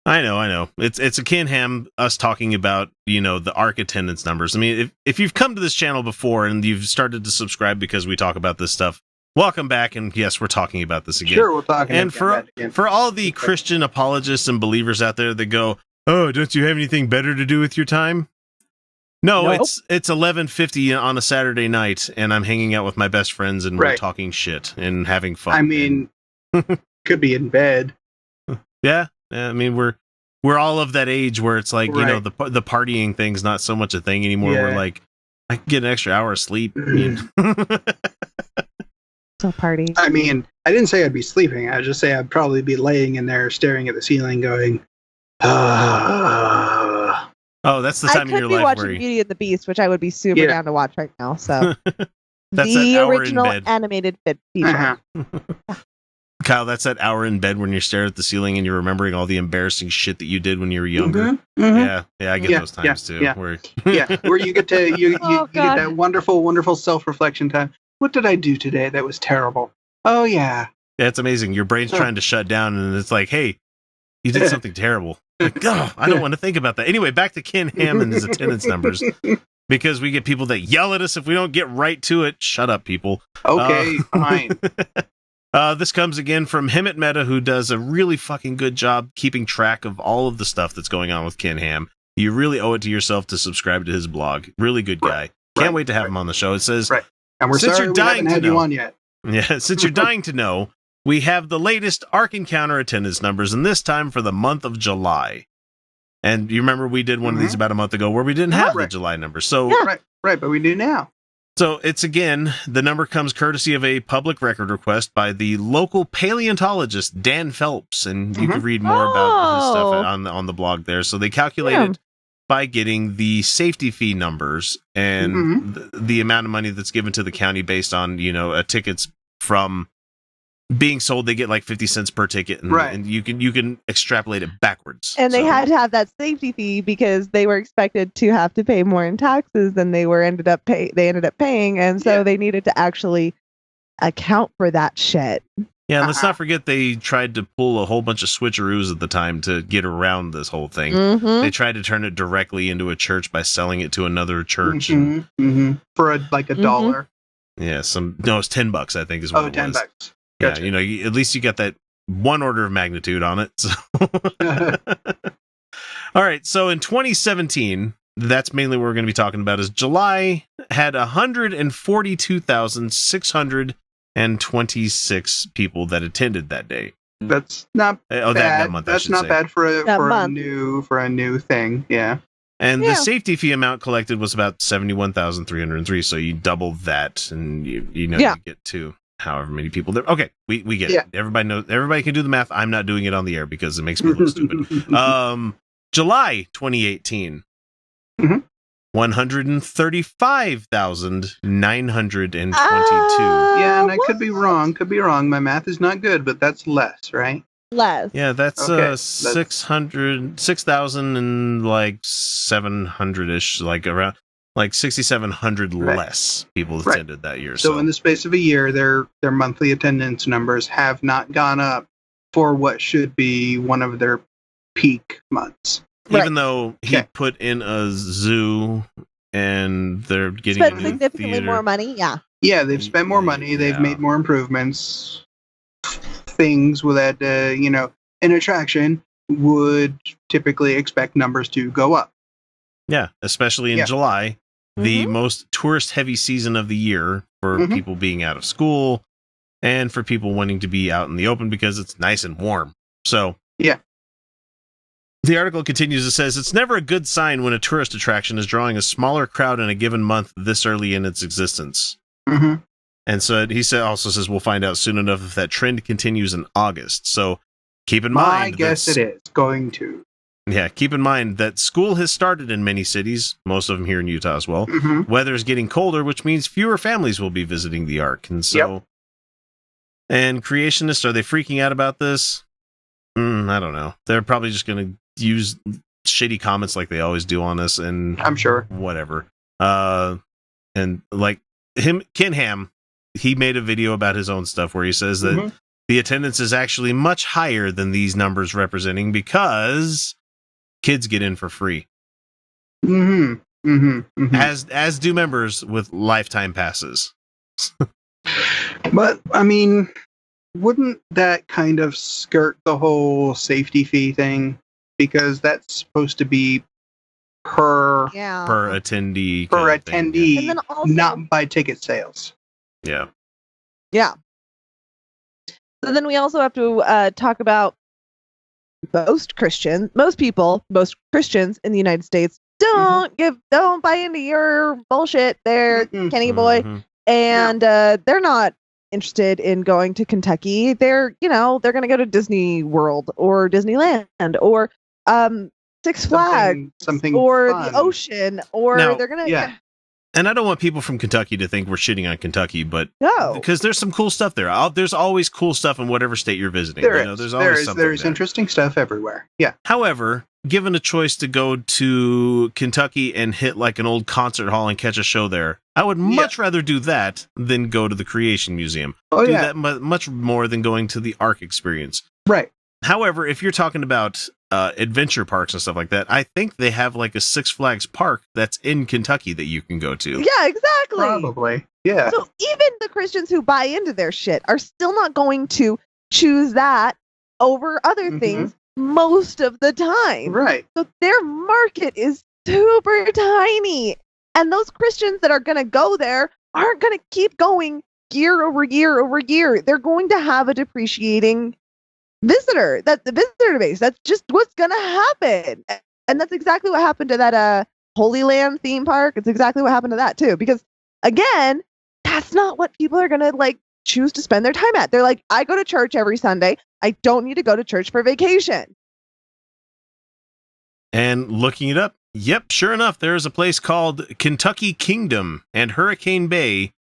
I know. It's a Ken Ham, us talking about, the ARC attendance numbers. I mean, if you've come to this channel before and you've started to subscribe because we talk about this stuff, welcome back. And yes, we're talking about this again. Sure, we'll talk and about again. For all the Christian apologists and believers out there that go, oh, don't you have anything better to do with your time? No, Nope. it's 11:50 on a Saturday night, and I'm hanging out with my best friends, and we're Right. talking shit and having fun. I mean, could be in bed. Yeah, I mean we're all of that age where it's like Right. the partying thing's not so much a thing anymore. Yeah. We're like, I can get an extra hour of sleep. So party. I mean, I didn't say I'd be sleeping. I'd just say I'd probably be laying in there staring at the ceiling going, Oh, that's the I time in could your be life watching where Beauty and the Beast, which I would be super Yeah. down to watch right now. So That's the that hour in original bed. animated feature. Uh-huh. Kyle, that's that hour in bed when you're staring at the ceiling and you're remembering all the embarrassing shit that you did when you were younger. Mhm, mhm. Yeah, I get Yeah, those times too. yeah. Where Yeah, where you get to you Oh, get God. that wonderful self-reflection time. What did I do today that was terrible? Oh yeah. Yeah, it's amazing. Your brain's trying to shut down, and it's like, hey, you did something terrible. Like, oh, I don't want to think about that. Anyway, back to Ken Ham and his attendance numbers, because we get people that yell at us if we don't get right to it. Shut up, people. Okay, fine. This comes again from Hemet Meta, who does a really fucking good job keeping track of all of the stuff that's going on with Ken Ham. You really owe it to yourself to subscribe to his blog. Really good guy. Can't wait to have him on the show. It says, Right. And we're Since sorry you're we dying haven't to had know. you on yet. yeah, since you're dying to know, we have the latest ARC Encounter attendance numbers, and this time for the month of July. And you remember we did one of these about a month ago where we didn't have the Right. July numbers. So, Right, but we do now. so it's again, the number comes courtesy of a public record request by the local paleontologist Dan Phelps, and you can read more about his stuff on the blog there. So they calculated by getting the safety fee numbers and the amount of money that's given to the county based on tickets from being sold. They get like 50 cents per ticket, and, Right. and you can extrapolate it backwards. And they So- had to have that safety fee because they were expected to have to pay more in taxes than they ended up paying, and so they needed to actually account for that shit. Yeah, and let's not forget they tried to pull a whole bunch of switcheroos at the time to get around this whole thing. Mhm. They tried to turn it directly into a church by selling it to another church. For a $1. Yeah, it's $10, I think, is what it was. $10. Yeah, at least you got that one order of magnitude on it. So. All right, so in 2017, that's mainly what we're going to be talking about, is July had 142,626 people that attended that day. That's not bad. That month, That's not bad for a new thing. Yeah. And the safety fee amount collected was about 71,303. So you double that, and you get to however many people there. Okay, we get it. Everybody knows. Everybody can do the math. I'm not doing it on the air because it makes me look stupid. July 2018. 135,922. Yeah, and I could be wrong. My math is not good, but that's less, right? Less. Yeah, that's Okay, 6,000 and like 700-ish, like around like 6,700 less people attended that year. So in the space of a year, their monthly attendance numbers have not gone up for what should be one of their peak months. Even though he put in a zoo and they're getting Spent a new significantly theater. more money. Yeah. Yeah, they've spent more money. They've made more improvements. Things that an attraction would typically expect numbers to go up. Yeah, especially in July, the most tourist-heavy season of the year for people being out of school and for people wanting to be out in the open because it's nice and warm. So yeah. The article continues. It says, it's never a good sign when a tourist attraction is drawing a smaller crowd in a given month this early in its existence. And so he also says, we'll find out soon enough if that trend continues in August. So keep in mind. I guess it is going to. Yeah, keep in mind that school has started in many cities, most of them here in Utah as well. Weather is getting colder, which means fewer families will be visiting the Ark. And so, and creationists, are they freaking out about this? I don't know. They're probably just going to use shitty comments like they always do on us, and I'm sure whatever. And like Ken Ham, he made a video about his own stuff where he says that the attendance is actually much higher than these numbers representing because kids get in for free. Mm-hmm. Mm-hmm. Mm-hmm. As do members with lifetime passes. But, I mean, wouldn't that kind of skirt the whole safety fee thing? Because that's supposed to be per attendee. Per attendee, and then also, not by ticket sales. Yeah. Yeah. So then we also have to talk about most Christians in the United States don't buy into your bullshit there, Kenny boy. Mm-hmm. And they're not interested in going to Kentucky. They're going to go to Disney World or Disneyland or Six Flags something or fun. the ocean, or Now, they're going to... Yeah. And I don't want people from Kentucky to think we're shitting on Kentucky, but No. because there's some cool stuff there. There's always cool stuff in whatever state you're visiting. There's always something there's there. interesting stuff everywhere. Yeah. However, given a choice to go to Kentucky and hit like an old concert hall and catch a show there, I would much rather do that than go to the Creation Museum. Oh, do yeah. that much more than going to the Ark experience. Right. However, if you're talking about adventure parks and stuff like that, I think they have like a Six Flags park that's in Kentucky that you can go to. Yeah, exactly. Probably. Yeah. So even the Christians who buy into their shit are still not going to choose that over other things most of the time. Right. So their market is super tiny. And those Christians that are going to go there aren't going to keep going year over year over year. They're going to have a depreciating visitor. That's the visitor base. That's just what's going to happen. And that's exactly what happened to that Holy Land theme park. It's exactly what happened to that too. Because again, that's not what people are going to like choose to spend their time at. They're like, I go to church every Sunday. I don't need to go to church for vacation. And looking it up, yep, sure enough, there is a place called Kentucky Kingdom and Hurricane Bay,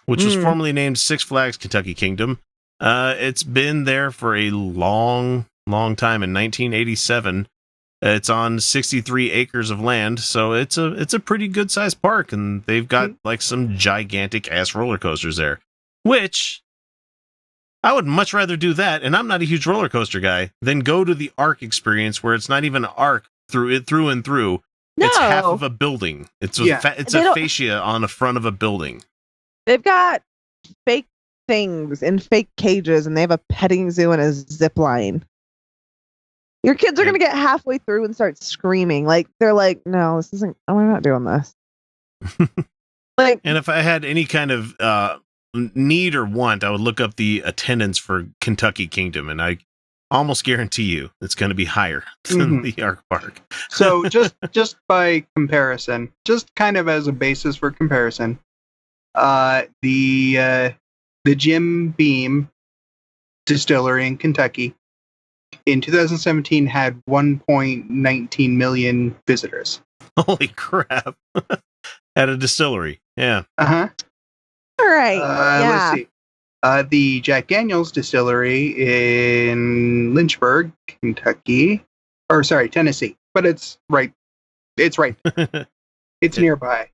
which was formerly named Six Flags Kentucky Kingdom. It's been there for a long time. In 1987, it's on 63 acres of land, so it's a pretty good sized park, and they've got like some gigantic ass roller coasters there, which I would much rather do that, and I'm not a huge roller coaster guy, than go to the Ark experience where it's not even an arc through and through. No. It's half of a building. It's a fascia on the front of a building. They've got fake things in fake cages, and they have a petting zoo and a zip line. Your kids are going to get halfway through and start screaming. Like, they're like, no, this isn't, we're not doing this. Like, and if I had any kind of need or want, I would look up the attendance for Kentucky Kingdom, and I almost guarantee you it's going to be higher than the Ark Park. So just by comparison, just kind of as a basis for comparison, the Jim Beam distillery in Kentucky in 2017 had 1.19 million visitors. Holy crap. At a distillery. Yeah. Uh-huh. all right. Yeah. Let's see. The Jack Daniels distillery in Lynchburg, Kentucky, or sorry, Tennessee, but it's right there. It's nearby.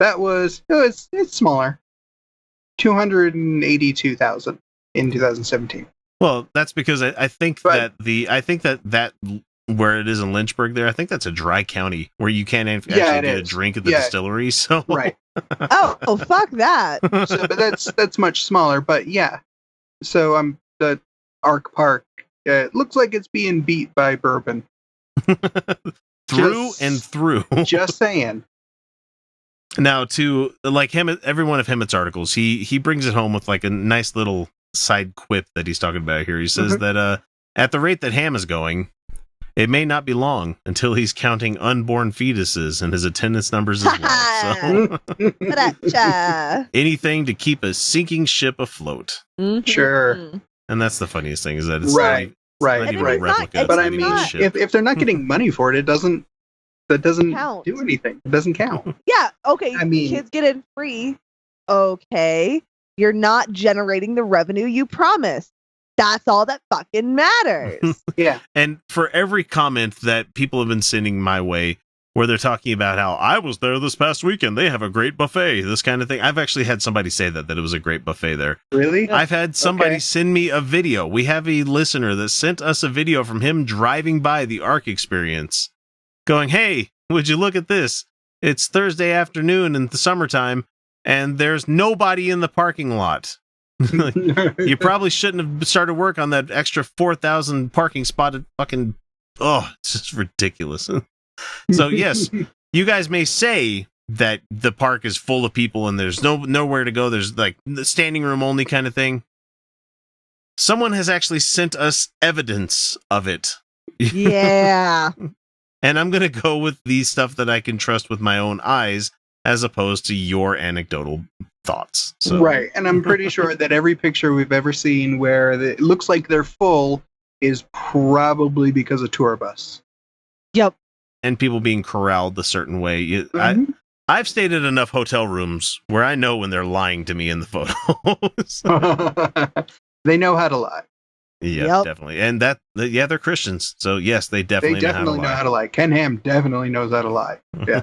That was it's smaller. 282,000 in 2017. Well, that's because I think that where it is in Lynchburg there, I think that's a dry county where you can't actually get a drink at the distillery. So right. Oh, fuck that. So, but that's much smaller. But yeah, so the Ark Park. It looks like it's being beat by bourbon. through and through. Just saying. Now, to like him, every one of Hemmett's articles, he brings it home with like a nice little side quip that he's talking about here. He says that at the rate that Ham is going, it may not be long until he's counting unborn fetuses in his attendance numbers as well. So anything to keep a sinking ship afloat. Sure. And that's the funniest thing is that it's right. Not even a replica. But I mean, if they're not getting money for it, that doesn't count. Do anything. It doesn't count. Yeah. Okay. I mean, kids get in free. Okay. You're not generating the revenue you promised. That's all that fucking matters. Yeah. And for every comment that people have been sending my way, where they're talking about how I was there this past weekend. They have a great buffet, this kind of thing. I've actually had somebody say that it was a great buffet there. Really? I've had somebody send me a video. We have a listener that sent us a video from him driving by the Ark Experience going, hey, would you look at this? It's Thursday afternoon in the summertime, and there's nobody in the parking lot. You probably shouldn't have started work on that extra 4,000 parking spotted fucking... Oh, it's just ridiculous. So, yes, you guys may say that the park is full of people and there's nowhere to go. There's like the standing room only kind of thing. Someone has actually sent us evidence of it. Yeah. And I'm going to go with the stuff that I can trust with my own eyes as opposed to your anecdotal thoughts. So. Right. And I'm pretty sure that every picture we've ever seen where it looks like they're full is probably because of tour bus. Yep. And people being corralled a certain way. I've stayed at enough hotel rooms where I know when they're lying to me in the photos. They know how to lie. Yeah, definitely. And they're Christians. So yes, they definitely know how to lie. Ken Ham definitely knows how to lie. Yeah.